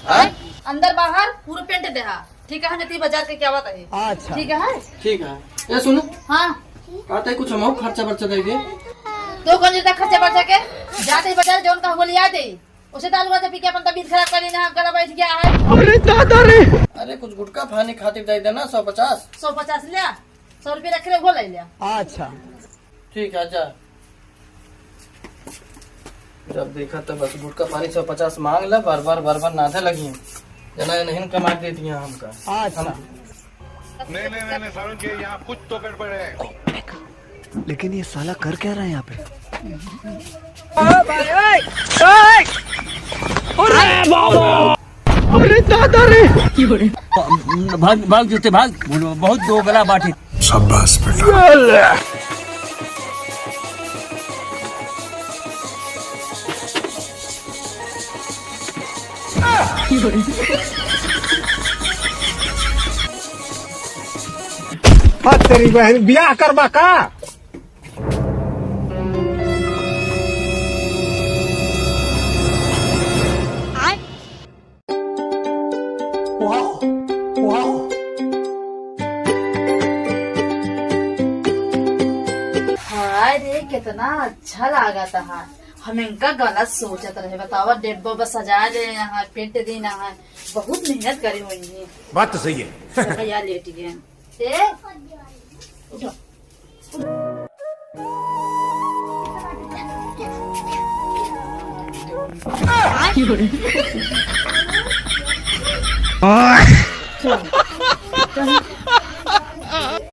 अंदर बाहर पूरा पेंट दे। ठीक है, हम जती बाजार के क्या बात है। अच्छा ठीक है। ठीक है, ये सुनो। हाँ कहते कुछ हम खर्चा बर्चा देंगे तो कौन देता खर्चा बर्चा के जाते बाजार जोन का बोलिया दे उसे दारू का पी के अपन तबीयत खराब कर लेना। गला बैठ गया है। अरे दादा रे, अरे कुछ गुटखा खाने खातिर दे देना। 150 150 लिया, 100 रुपये रख ले वो ले लिया। अच्छा ठीक है, जा। जब देखा तो बस गुटखा पानी 150 मांग ला। बार बार नाथे लगी जना नहीं कमा देती है हमका। अच्छा नहीं समझ गए, यहाँ कुछ तो गड़बड़ है। लेकिन ये साला कर क्या रहा है यहाँ पे? अरे दादा रे, भाग भाग जूते भाग, बहुत दो गला बाटे। शाबाश बेटा। तेरी बहन ब्याह करवा का? अरे कितना अच्छा लगा था। हम इनका गलत सोचत रहे। बतावा डेब्बो बस सजा लेना है, पेंट देना है, बहुत मेहनत करी हुई है। बात तो सही है। यार लेट गए उठो। चलो